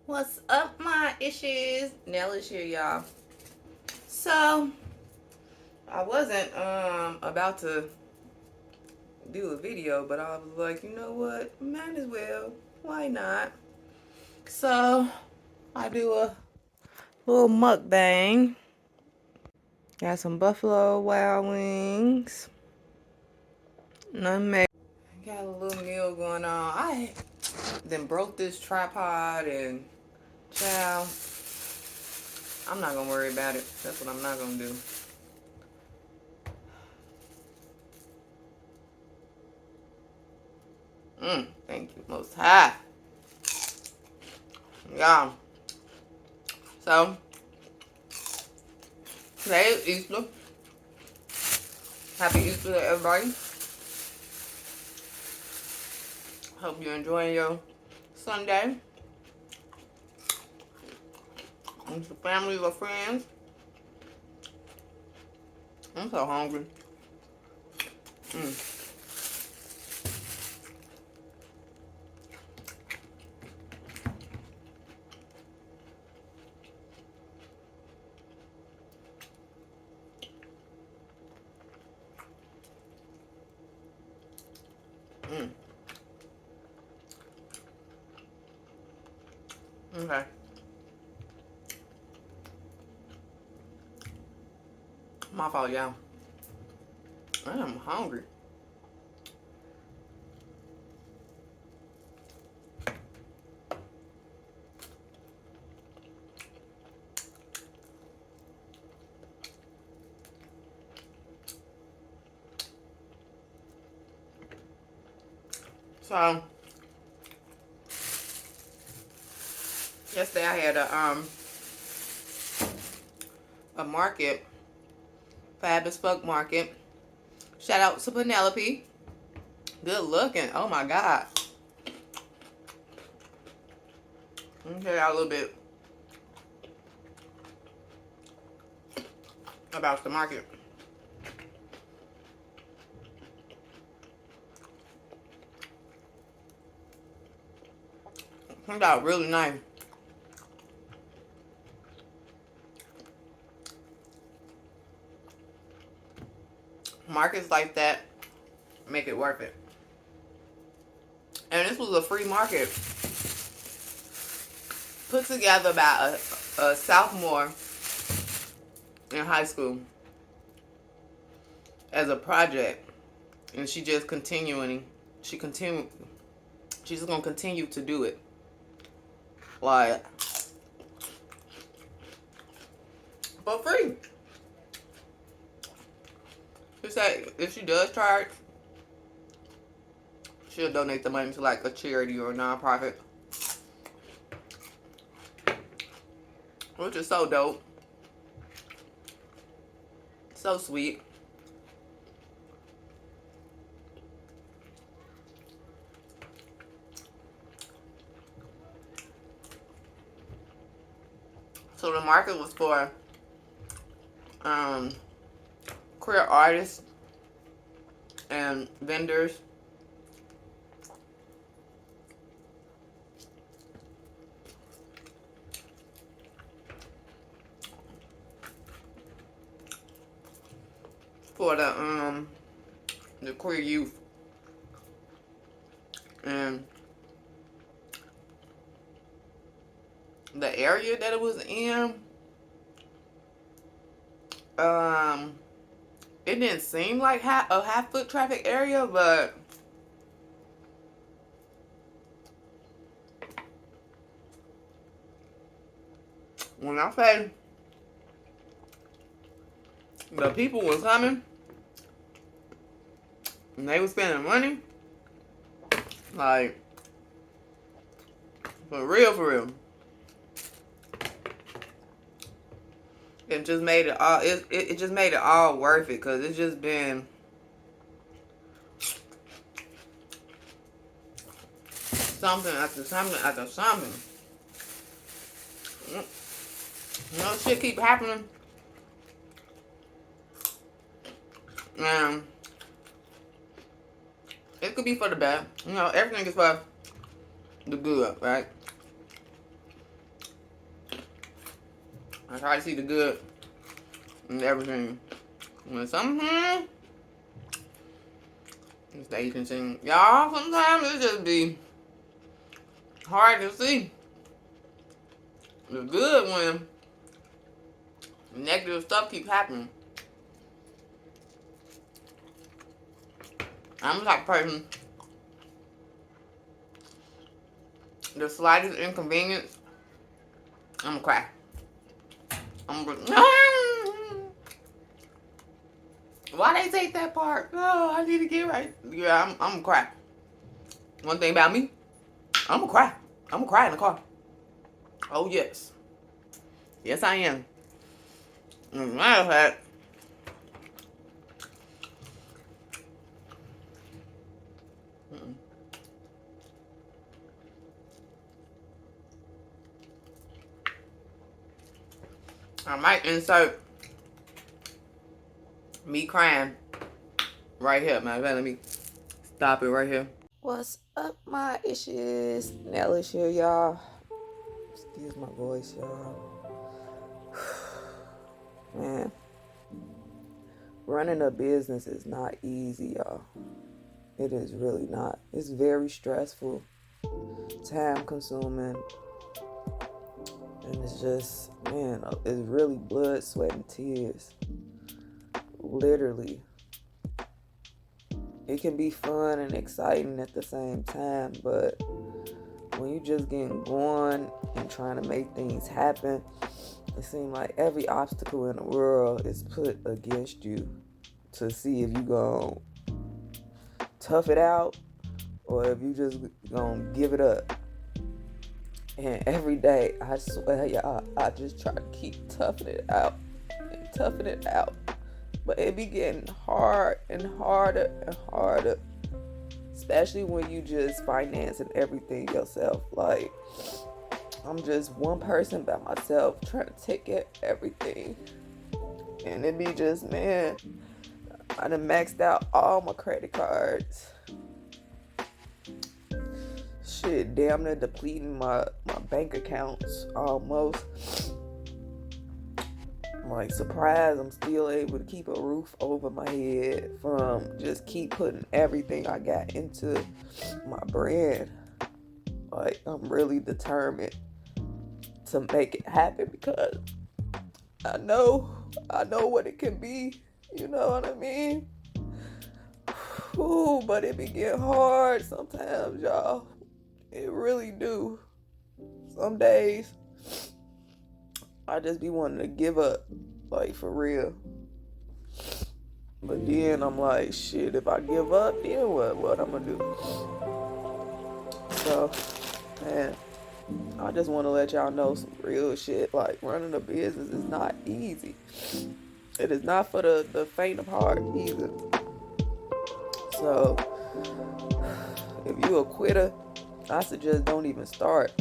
What's up, my issues? Nell is here, y'all. So I wasn't about to do a video, but I was like, you know what? Might as well. Why not? So I do a little mukbang. Got some Buffalo Wild Wings. None made. Got a little meal going on. I then broke this tripod and child. I'm not gonna worry about it. That's what I'm not gonna do. Thank you, Most High. Yeah. So today is Easter. Happy Easter to everybody. Hope you're enjoying your Sunday with your family or friends. I'm so hungry. Mm. Mm. Okay. My fault, y'all. I am hungry. So yesterday I had a market, Fab as Fuck market. Shout out to Penelope. Good looking. Oh my God. Let me tell y'all a little bit about the market. Turned out really nice. Markets like that make it worth it. And this was a free market put together by a sophomore in high school as a project, and she just continuing. She's just gonna continue to do it, like for free. She said if she does charge, she'll donate the money to like a charity or a nonprofit, which is so dope, so sweet. So the market was for queer artists and vendors. For the queer youth. And the area that it was in, it didn't seem like a half foot traffic area, but when I say the people was coming and they was spending money, like for real. It just made it all. It just made it all worth it, cause it's just been something after something after something. You know, shit keep happening, and it could be for the bad. You know, everything is for the good, right? I try to see the good in everything. When sometimes it's the Asian thing. Y'all, sometimes it just be hard to see the good when negative stuff keeps happening. I'm the type of person, the slightest inconvenience, I'm gonna cry. I'm gonna why they take that part? Oh, I need to get right. Yeah, I'm gonna cry. One thing about me, I'm gonna cry. I'm gonna cry in the car. Oh, yes. Yes, I am. As a matter of fact, I might insert me crying right here. Matter of fact, let me stop it right here. What's up, my issues? Nelly's here, y'all. Excuse my voice, y'all. Man, running a business is not easy, y'all. It is really not. It's very stressful, time consuming, and it's just, man, it's really blood, sweat, and tears. Literally. It can be fun and exciting at the same time, but when you just getting going and trying to make things happen, it seems like every obstacle in the world is put against you to see if you gonna tough it out or if you just gonna give it up. And every day, I swear, y'all, I just try to keep toughing it out and toughing it out. But it be getting hard and harder and harder, especially when you just financing everything yourself. Like, I'm just one person by myself trying to take care of everything. And it be just, man, I done maxed out all my credit cards. Shit, damn near depleting my bank accounts almost. Like, surprised I'm still able to keep a roof over my head from just keep putting everything I got into my brand. Like, I'm really determined to make it happen because I know what it can be. You know what I mean? Ooh, but it be getting hard sometimes, y'all. It really do. Some days I just be wanting to give up, like, for real. But then I'm like, shit, if I give up, then what I'm gonna do? So, man, I just want to let y'all know some real shit. Like, running a business is not easy. It is not for the faint of heart either. So, if you a quitter, I suggest don't even start.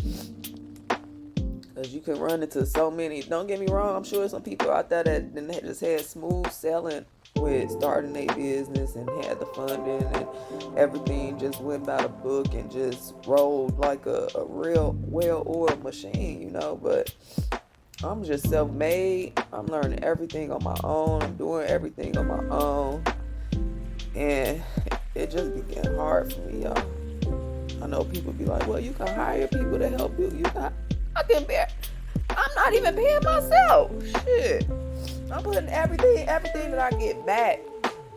Because you can run into so many. Don't get me wrong, I'm sure some people out there that just had smooth selling with starting a business and had the funding and everything just went by the book and just rolled like a real well-oiled machine, you know. But I'm just self-made. I'm learning everything on my own. I'm doing everything on my own. And it just became hard for me, y'all. I know people be like, well, you can hire people to help you. I'm not even paying myself. Shit. I'm putting everything that I get back,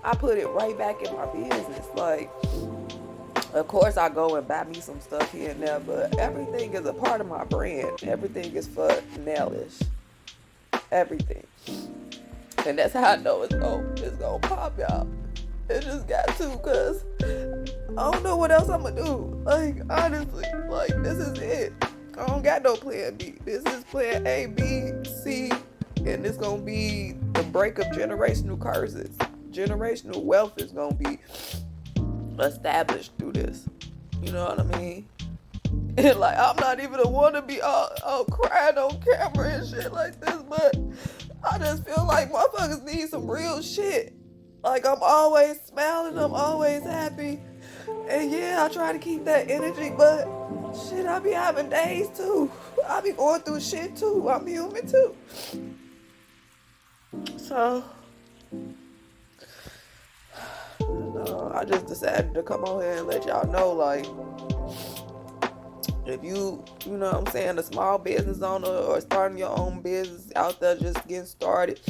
I put it right back in my business. Like, of course I go and buy me some stuff here and there, but everything is a part of my brand. Everything is for Nellish. Everything. And that's how I know it's gonna pop, y'all. It just got to, because I don't know what else I'm gonna do. Like, honestly, like, this is it. I don't got no plan B. This is plan A, B, C, and it's gonna be the break of generational curses. Generational wealth is gonna be established through this. You know what I mean? And like, I'm not even the one to be all crying on camera and shit like this, but I just feel like motherfuckers need some real shit. Like, I'm always smiling, I'm always happy. And yeah, I try to keep that energy, but shit, I be having days too. I be going through shit too. I'm human too. So, I just decided to come on here and let y'all know, like, if you know what I'm saying, a small business owner or starting your own business out there just getting started,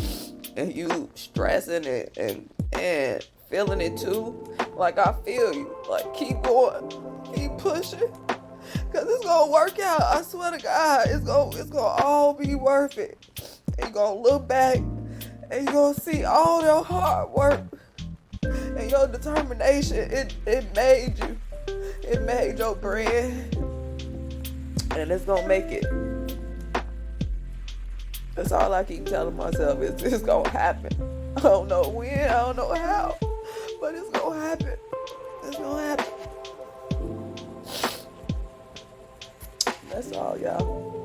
and you stressing it and feeling it too, like I feel you. Like, keep going, keep pushing, cause it's gonna work out. I swear to God, it's gonna all be worth it. And you gonna look back and you gonna see all your hard work and your determination. It made you. It made your brand. And it's gonna make it. That's all I keep telling myself. It's gonna happen. I don't know when, I don't know how, but it's gonna happen. It's gonna happen. That's all, y'all.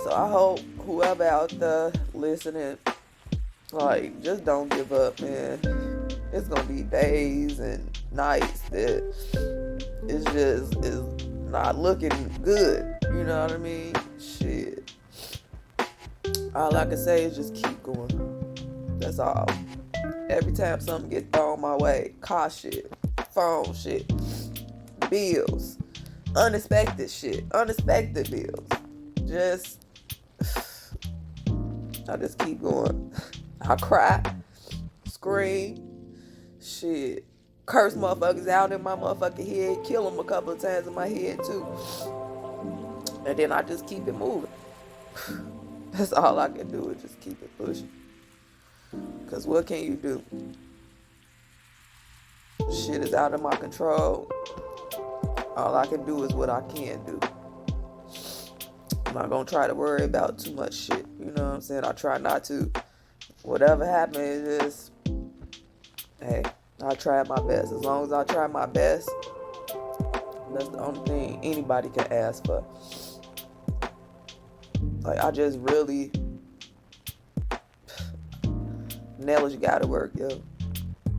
So I hope whoever out there listening, like, just don't give up, man. It's gonna be days and nights that is not looking good. You know what I mean? Shit. All I can say is just keep going. That's all. Every time something gets thrown my way, car shit, phone shit, bills, unexpected shit, unexpected bills. I just keep going. I cry, scream, shit, curse motherfuckers out in my motherfucking head, kill them a couple of times in my head too. And then I just keep it moving. That's all I can do, is just keep it pushing. Because what can you do? Shit is out of my control. All I can do is what I can do. I'm not going to try to worry about too much shit. You know what I'm saying? I try not to. Whatever happens, is, hey, I tried my best. As long as I try my best, that's the only thing anybody can ask for. Like, I just really, Nellis, you gotta work, yo.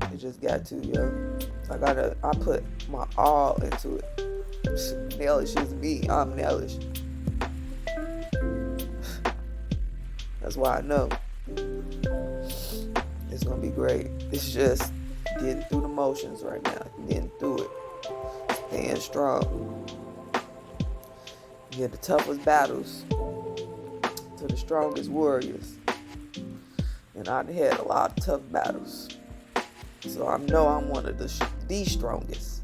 You just got to, yo. I put my all into it. Nellis is me. I'm Nellis. That's why I know it's gonna be great. It's just getting through the motions right now. Getting through it. Staying strong. Get the toughest battles to the strongest warriors. And I've had a lot of tough battles. So I know I'm one of the strongest.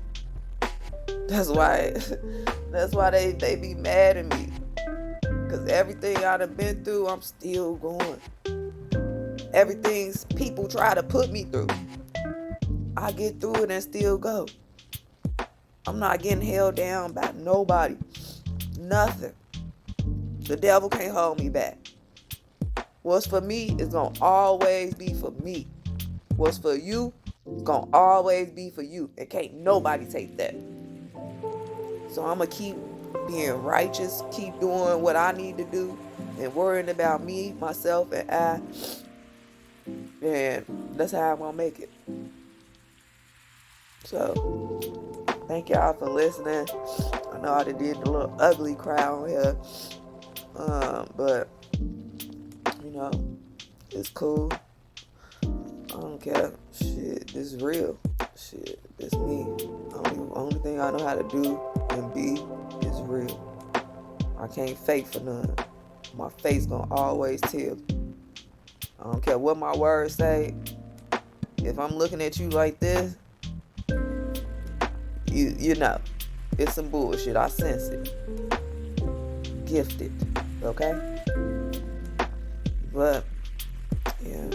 That's why they be mad at me. Because everything I done been through, I'm still going. Everything people try to put me through, I get through it and still go. I'm not getting held down by nobody. Nothing. The devil can't hold me back. What's for me is going to always be for me. What's for you is going to always be for you. And can't nobody take that. So I'm going to keep being righteous, keep doing what I need to do, and worrying about me, myself, and I. And that's how I'm going to make it. So, thank y'all for listening. I know I did a little ugly cry on here. But, you know, it's cool. I don't care. Shit, this is real. Shit, it's me. The only thing I know how to do and be is real. I can't fake for none. My face gonna always tell. I don't care what my words say. If I'm looking at you like this, you know, it's some bullshit. I sense it. Gifted, okay? But yeah,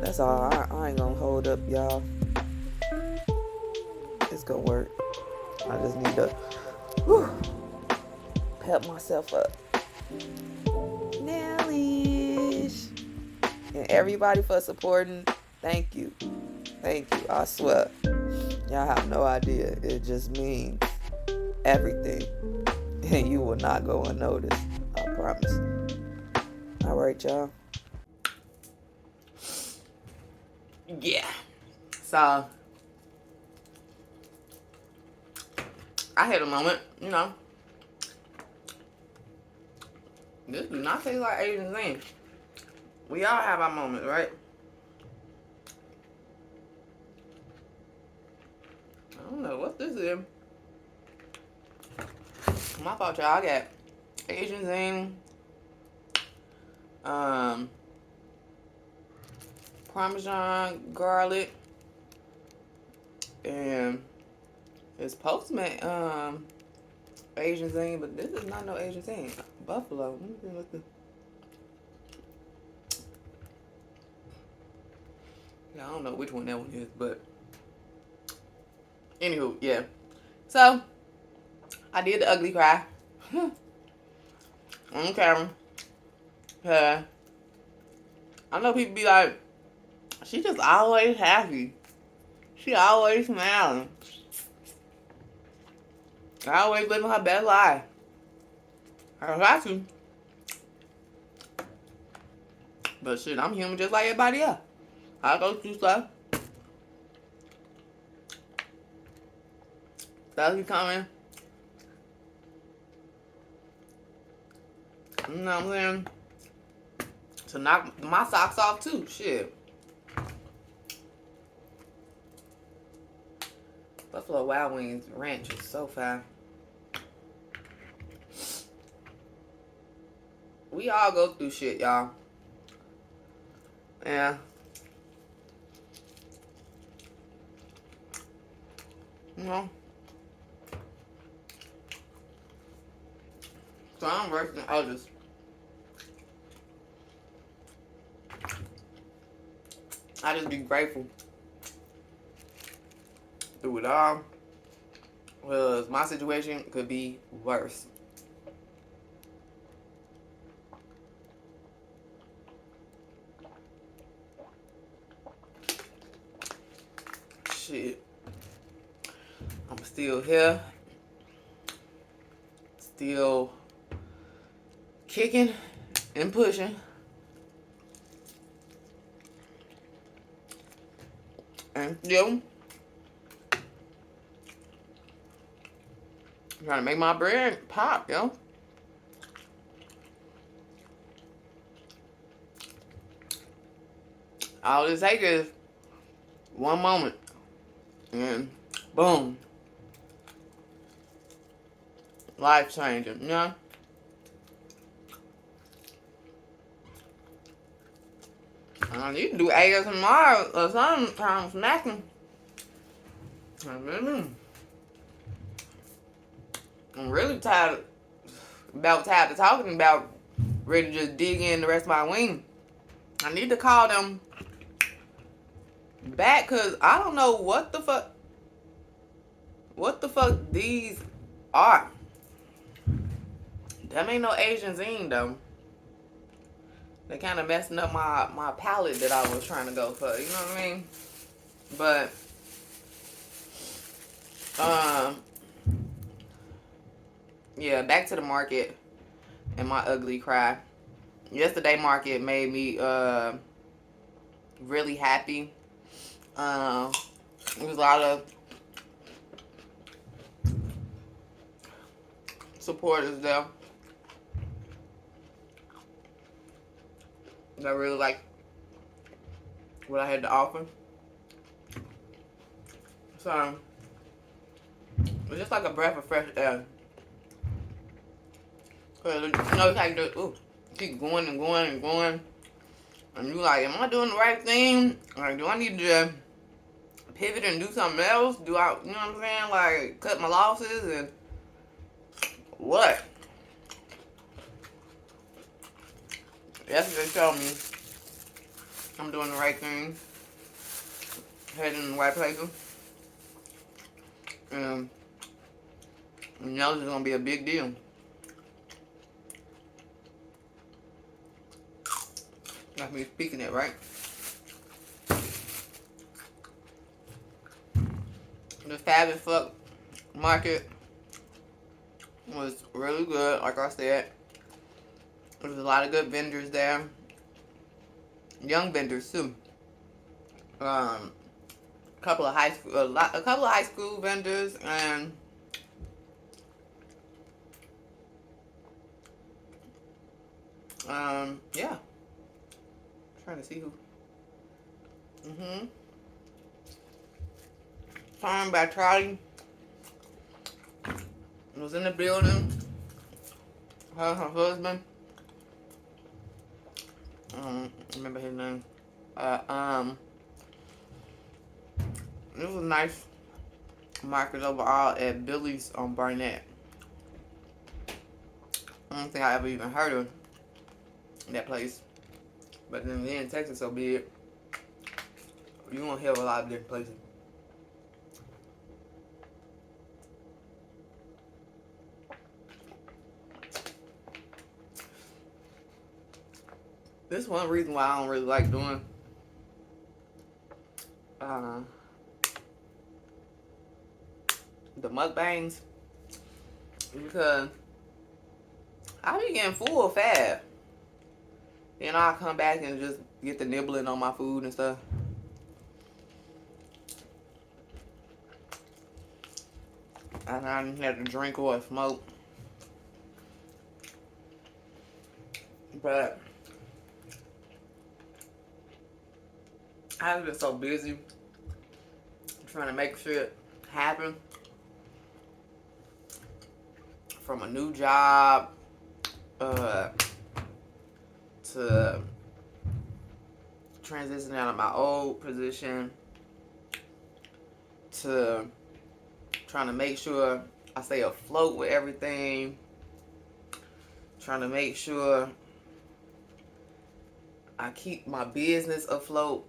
that's all. I ain't gonna hold up, y'all. It's gonna work. I just need to pep myself up. Nellish. And everybody for supporting. Thank you. Thank you. I swear. Y'all have no idea. It just means everything. And you will not go unnoticed. I promise. All right, y'all. Yeah. So, I had a moment, you know. This do not taste like Asian thing. We all have our moments, right? I don't know what this is. My fault, y'all. I got Asian zing, Parmesan garlic, and it's Postmate Asian zing, but this is not no Asian zing. Buffalo. Let me see what the. Yeah, I don't know which one that one is, but anywho, yeah. So I did the ugly cry on camera. I know people be like, she just always happy. She always smiling. I always living her best life. I got to. But shit, I'm human just like everybody else. I go through stuff. Stuff be coming. You know what I'm saying? To knock my socks off too. Shit. Buffalo Wild Wings ranch is so fine. We all go through shit, y'all. Yeah. You know. So I'm worse than others. I just be grateful through it all. Because my situation could be worse. Shit. I'm still here. Still kicking and pushing. And still trying to make my bread pop, yo. All it takes is one moment. And boom. Life changing, you know? I need to do ASMR or something kind of smacking. I'm really tired of talking about, ready to just dig in the rest of my wing. I need to call them back because I don't know what the fuck these are. Them ain't no Asian zine though. They kind of messing up my palette that I was trying to go for. You know what I mean? But yeah, back to the market and my ugly cry. Yesterday market made me really happy. There was a lot of supporters there. I really like what I had to offer. So it's just like a breath of fresh air. Cause you know it's like keep going and going and going, and you like, am I doing the right thing? Like, do I need to pivot and do something else? Do I, you know what I'm saying? Like, cut my losses and what? Yesterday showed me I'm doing the right thing, heading in the right places, and you know this is gonna be a big deal. That's me speaking it, right? The Fab as Fuck market was really good, like I said. There was a lot of good vendors there. Young vendors too. A couple of high school vendors and Yeah. Trying to see who. Time by Charlie was in the building. Her husband. Remember his name. It was nice market overall at Billy's on Barnett. I don't think I ever even heard of that place. But then again, Texas so big, you won't hear of a lot of different places. This is one reason why I don't really like doing the mukbangs, because I be getting full fast. Then I'll come back and just get the nibbling on my food and stuff. And I didn't have to drink or smoke. But I've been so busy trying to make sure it happen. From a new job to transitioning out of my old position to trying to make sure I stay afloat with everything. Trying to make sure I keep my business afloat.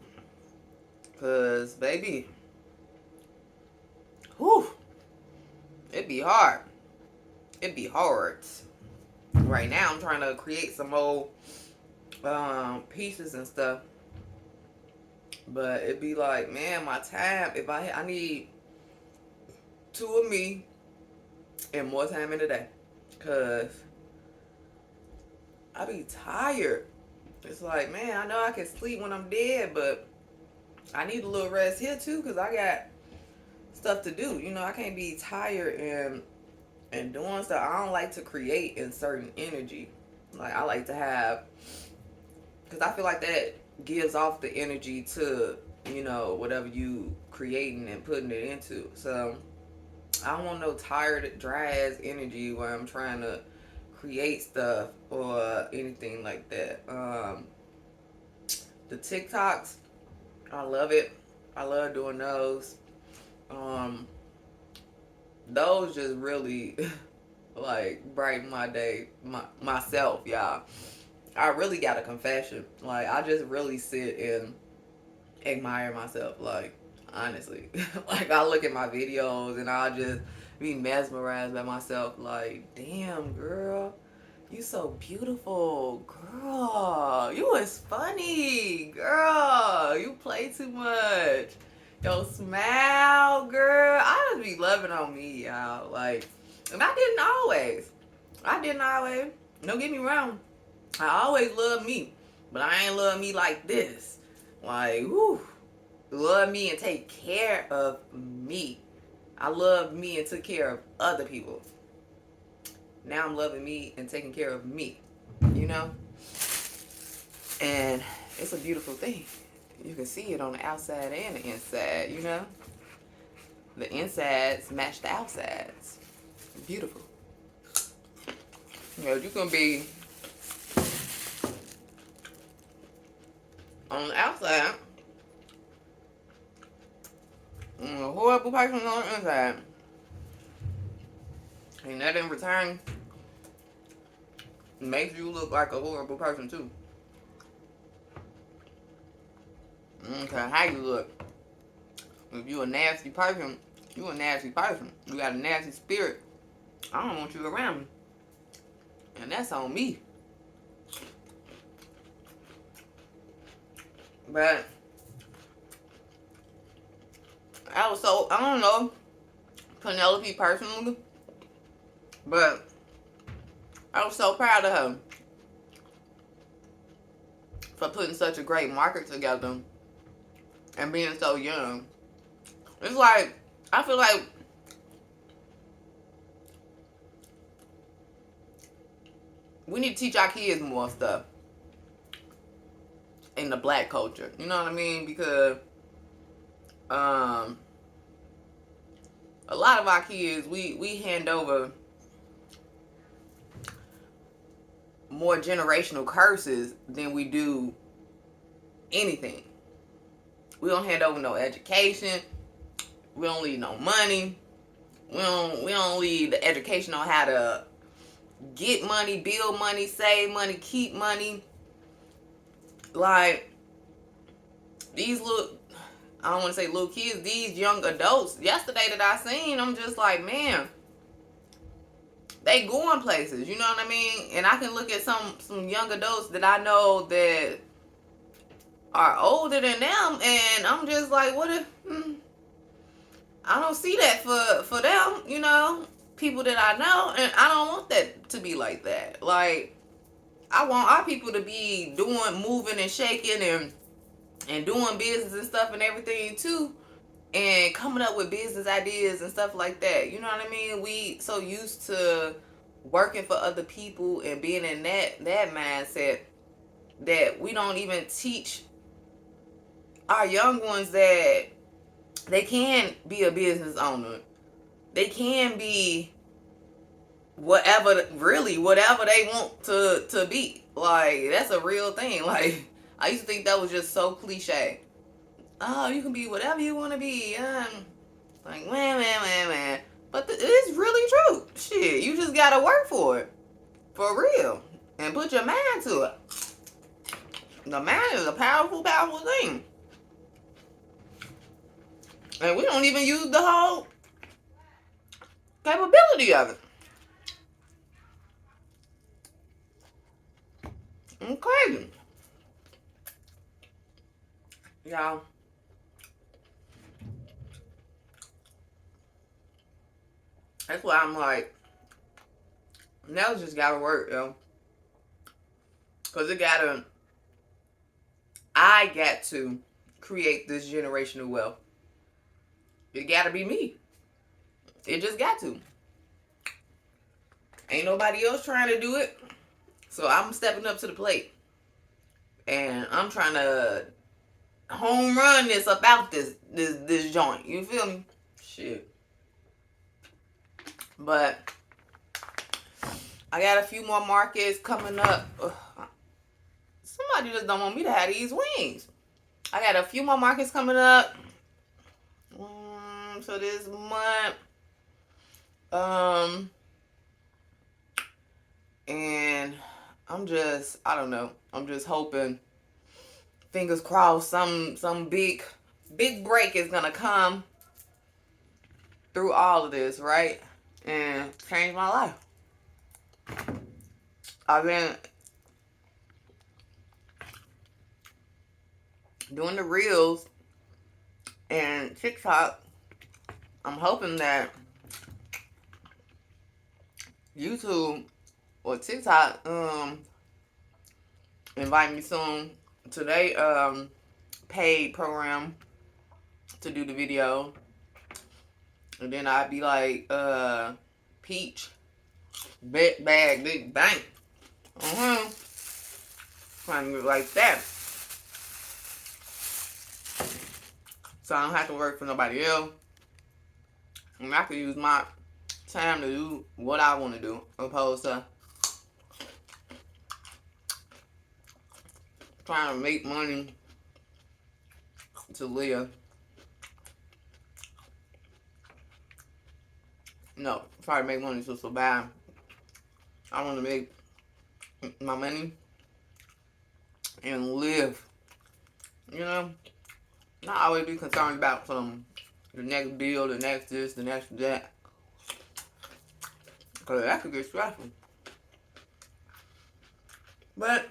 Cause baby, whew, it'd be hard. It'd be hard. Right now I'm trying to create some old pieces and stuff. But it'd be like, man, my time, if I need 2 of me and more time in the day. Cause I be tired. It's like, man, I know I can sleep when I'm dead, but I need a little rest here too, because I got stuff to do. You know, I can't be tired and doing stuff. I don't like to create in certain energy. Like, I like to have, because I feel like that gives off the energy to, you know, whatever you creating and putting it into. So I don't want no tired, dry ass energy where I'm trying to create stuff or anything like that. The TikToks, I love it. I love doing those. Those just really like brighten my day, myself, y'all. I really got a confession. Like, I just really sit and admire myself. Like, honestly, like, I look at my videos and I'll just be mesmerized by myself. Like, damn, girl, you so beautiful, girl. You was funny, girl. You play too much. Yo, smile, girl. I just be loving on me, y'all. Like, and I didn't always. Don't get me wrong. I always love me, but I ain't love me like this. Like, whoo. Love me and take care of me. I love me and took care of other people. Now I'm loving me and taking care of me, you know? And it's a beautiful thing. You can see it on the outside and the inside, you know? The insides match the outsides. Beautiful. You know, you can be on the outside a horrible person on the inside. And that in return makes you look like a horrible person too. Okay, how you look. If you a nasty person, you a nasty person. You got a nasty spirit. I don't want you around me. And that's on me. But I don't know Penelope personally, but I was so proud of her for putting such a great market together and being so young. It's like, I feel like we need to teach our kids more stuff in the black culture. You know what I mean? Because a lot of our kids, we hand over more generational curses than we do anything. We don't hand over no education. We don't leave no money. We don't leave the education on how to get money, build money, save money, keep money. Like these little, I don't want to say little kids, these young adults. Yesterday that I seen, I'm just like, man, they going places. You know what I mean? And I can look at some young adults that I know that are older than them, and I'm just like, what if? I don't see that for them, you know, people that I know, and I don't want that to be like that. Like, I want our people to be doing, moving and shaking and doing business and stuff and everything too, and coming up with business ideas and stuff like that. You know what I mean? We so used to working for other people and being in that mindset that we don't even teach our young ones that they can be a business owner. They can be whatever they want to be. Like, that's a real thing. Like, I used to think that was just so cliche. Oh, you can be whatever you want to be. Like, man. But it's really true. Shit, you just gotta work for it. For real. And put your mind to it. The mind is a powerful, powerful thing. And we don't even use the whole capability of it. It's crazy. Y'all. That's why I'm like, now it's just gotta work, yo. Because I got to create this generational wealth. It gotta be me. It just got to. Ain't nobody else trying to do it. So I'm stepping up to the plate. And I'm trying to home run this about this joint. You feel me? Shit. But I got a few more markets coming up. Somebody just don't want me to have these wings. I got a few more markets coming up. So this month. And I don't know. I'm just hoping, fingers crossed, some big break is gonna come through all of this, right? And change my life. I've been doing the reels and TikTok. I'm hoping that YouTube or TikTok invite me soon to their paid program to do the video. And then I'd be like, Peach, big bag, big bank. Trying to be like that. So I don't have to work for nobody else. And I can use my time to do what I want to do, opposed to trying to make money to live. No, try to make money to survive. I want to make my money and live. You know, not always be concerned about the next bill, the next this, the next that. Because that could get stressful. But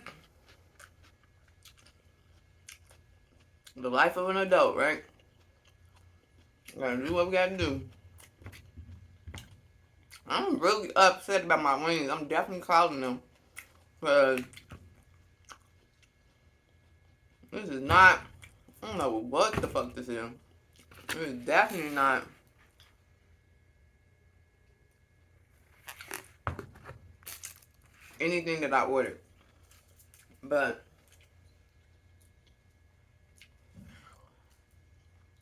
the life of an adult, right? Gotta do what we gotta do. I'm really upset about my wings. I'm definitely calling them. Because this is not, I don't know what the fuck this is. It is definitely not anything that I ordered. But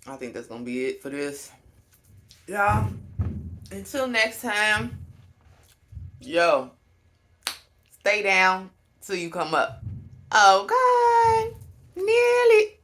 I think that's gonna be it for this. Y'all, until next time, yo, stay down till you come up. Okay. Nearly.